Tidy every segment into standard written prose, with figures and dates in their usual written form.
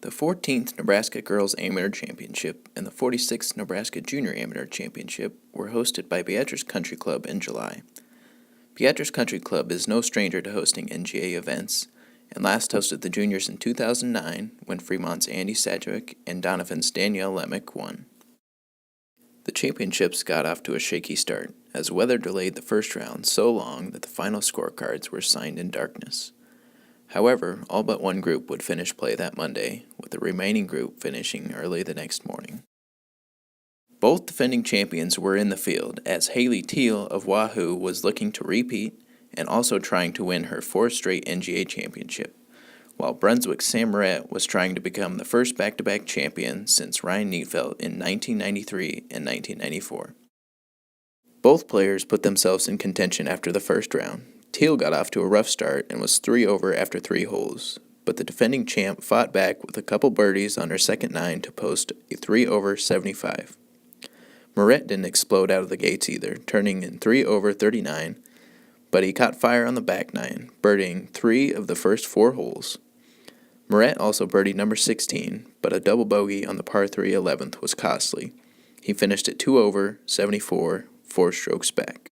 The 14th Nebraska Girls Amateur Championship and the 46th Nebraska Junior Amateur Championship were hosted by Beatrice Country Club in July. Beatrice Country Club is no stranger to hosting NGA events, and last hosted the juniors in 2009 when Fremont's Andy Sadgwick and Donovan's Danielle Lemick won. The championships got off to a shaky start, as weather delayed the first round so long that the final scorecards were signed in darkness. However, all but one group would finish play that Monday, with the remaining group finishing early the next morning. Both defending champions were in the field, as Haley Teal of Wahoo was looking to repeat and also trying to win her fourth straight NGA championship, while Brunswick's Sam Moret was trying to become the first back-to-back champion since Ryan Neufeld in 1993 and 1994. Both players put themselves in contention after the first round. Teal got off to a rough start and was 3 over after 3 holes, but the defending champ fought back with a couple birdies on her second 9 to post a 3 over 75. Moret didn't explode out of the gates either, turning in 3 over 39, but he caught fire on the back 9, birdieing 3 of the first 4 holes. Moret also birdied number 16, but a double bogey on the par 3 11th was costly. He finished at 2 over 74, 4 strokes back.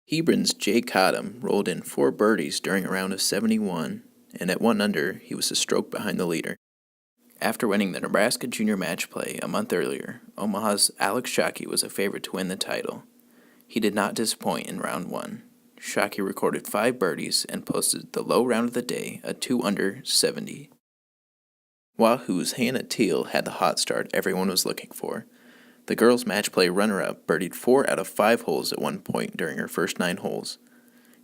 Hebron's Jay Cottom rolled in 4 birdies during a round of 71, and at 1 under, he was a stroke behind the leader. After winning the Nebraska Junior Match Play a month earlier, Omaha's Alex Shockey was a favorite to win the title. He did not disappoint in round 1. Shockey recorded 5 birdies and posted the low round of the day, a 2 under 70. Wahoo's Hannah Teal had the hot start everyone was looking for. The girls' match play runner-up birdied 4 out of 5 holes at one point during her first 9 holes.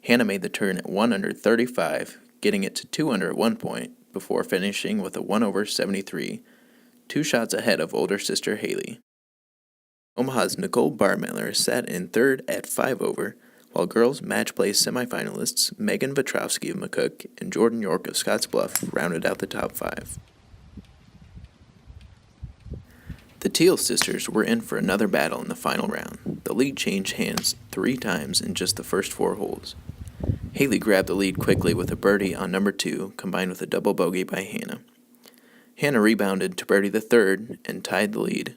Hannah made the turn at 1 under 35, getting it to 2 under at one point, before finishing with a 1 over 73, 2 shots ahead of older sister Haley. Omaha's Nicole Barmiller sat in third at 5 over, while girls' match play semifinalists Megan Vetrovsky of McCook and Jordan York of Scottsbluff rounded out the top 5. The Teal sisters were in for another battle in the final round. The lead changed hands 3 times in just the first 4 holes. Haley grabbed the lead quickly with a birdie on number 2, combined with a double bogey by Hannah. Hannah rebounded to birdie the third and tied the lead,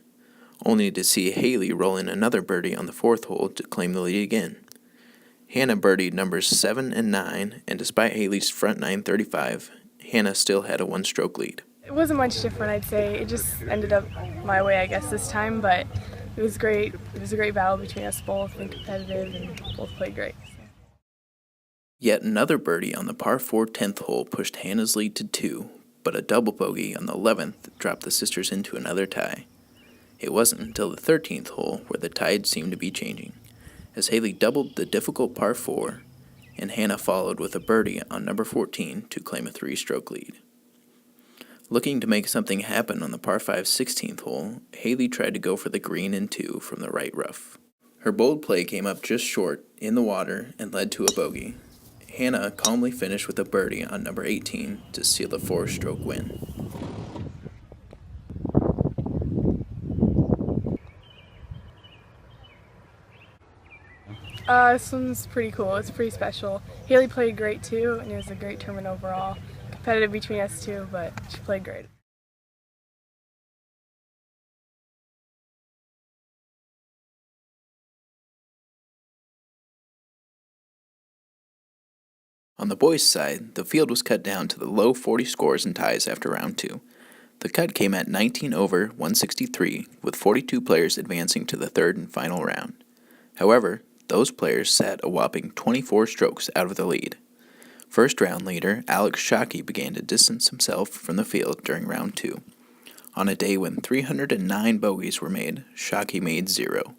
only to see Haley roll in another birdie on the 4th hole to claim the lead again. Hannah birdied numbers 7 and 9, and despite Haley's front 935, Hannah still had a 1-stroke lead. It wasn't much different, I'd say. It just ended up my way, I guess, this time, but it was great. It was a great battle between us both and competitive, and both played great. Yet another birdie on the par 4 10th hole pushed Hannah's lead to 2, but a double bogey on the 11th dropped the sisters into another tie. It wasn't until the 13th hole where the tide seemed to be changing, as Haley doubled the difficult par 4, and Hannah followed with a birdie on number 14 to claim a 3-stroke lead. Looking to make something happen on the par 5 16th hole, Haley tried to go for the green in 2 from the right rough. Her bold play came up just short in the water and led to a bogey. Hannah calmly finished with a birdie on number 18 to seal the 4-stroke win. This one's pretty cool. It's pretty special. Haley played great too, and it was a great tournament overall. Competitive between us two, but she played great. On the boys' side, the field was cut down to the low 40 scores and ties after round 2. The cut came at 19 over 163, with 42 players advancing to the third and final round. However, those players sat a whopping 24 strokes out of the lead. First round leader Alex Shockey began to distance himself from the field during round 2. On a day when 309 bogeys were made, Shockey made 0.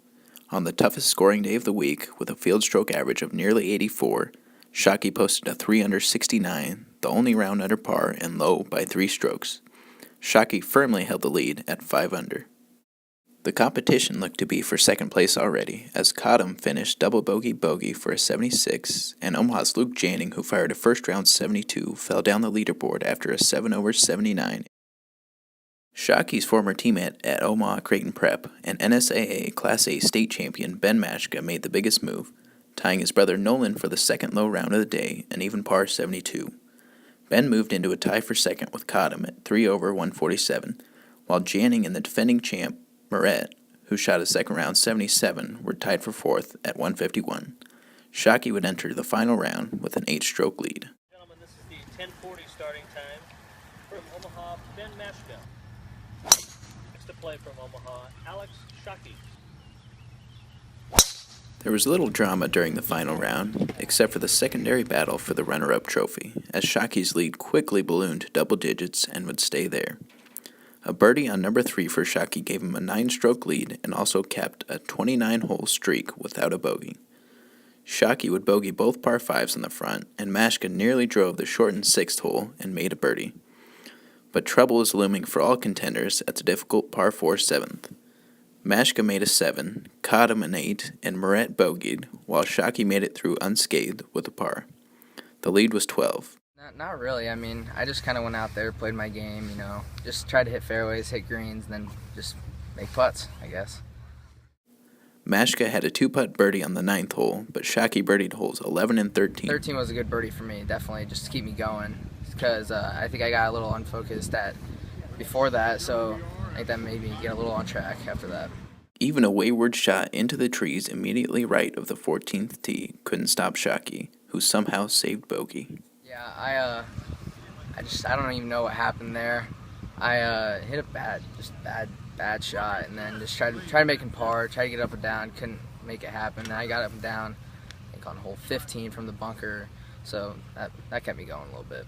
On the toughest scoring day of the week, with a field stroke average of nearly 84, Shockey posted a 3 under 69, the only round under par and low by 3 strokes. Shockey firmly held the lead at 5 under. The competition looked to be for second place already, as Cottom finished double bogey for a 76, and Omaha's Luke Janning, who fired a first-round 72, fell down the leaderboard after a 7 over 79. Shockey's former teammate at Omaha Creighton Prep and NSAA Class A state champion Ben Mashka made the biggest move, tying his brother Nolan for the second low round of the day, an even par 72. Ben moved into a tie for second with Cottom at 3 over 147, while Janning and the defending champ, Moret, who shot a second round 77, were tied for fourth at 151. Shockey would enter the final round with an 8-stroke lead. Gentlemen, this is the 10:40 starting time from Omaha, Ben Mashka. Next to play from Omaha, Alex Shockey. There was little drama during the final round, except for the secondary battle for the runner-up trophy, as Shockey's lead quickly ballooned to double digits and would stay there. A birdie on number 3 for Shockey gave him a 9-stroke lead and also kept a 29-hole streak without a bogey. Shockey would bogey both par 5s on the front, and Mashka nearly drove the shortened 6th hole and made a birdie. But trouble was looming for all contenders at the difficult par 4 7th. Mashka made a 7, Cottom an 8, and Moret bogeyed, while Shockey made it through unscathed with a par. The lead was 12. Not really. I mean, I just kind of went out there, played my game, just tried to hit fairways, hit greens, and then just make putts, I guess. Mashka had a 2-putt birdie on the 9th hole, but Shockey birdied holes 11 and 13. 13 was a good birdie for me, definitely, just to keep me going, because I think I got a little unfocused before that, so I think that made me get a little on track after that. Even a wayward shot into the trees immediately right of the 14th tee couldn't stop Shockey, who somehow saved bogey. Yeah, I don't even know what happened there. I hit a bad shot, and then just tried to make him par, tried to get up and down, couldn't make it happen. And I got up and down, I think on hole 15 from the bunker, so that kept me going a little bit.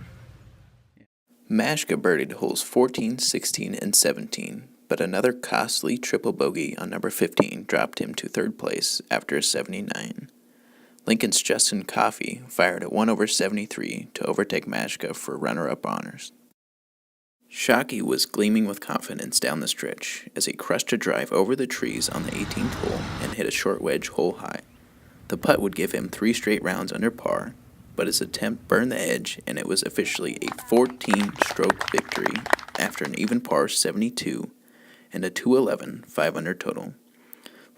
Mashka birdied holes 14, 16, and 17, but another costly triple bogey on number 15 dropped him to 3rd place after a 79. Lincoln's Justin Coffey fired at 1 over 73 to overtake Mashka for runner-up honors. Shockey was gleaming with confidence down the stretch as he crushed a drive over the trees on the 18th hole and hit a short wedge hole high. The putt would give him 3 straight rounds under par, but his attempt burned the edge and it was officially a 14-stroke victory after an even par 72 and a 211 5-under total.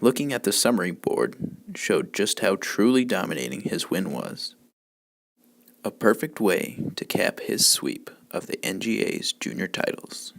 Looking at the summary board showed just how truly dominating his win was. A perfect way to cap his sweep of the NGA's junior titles.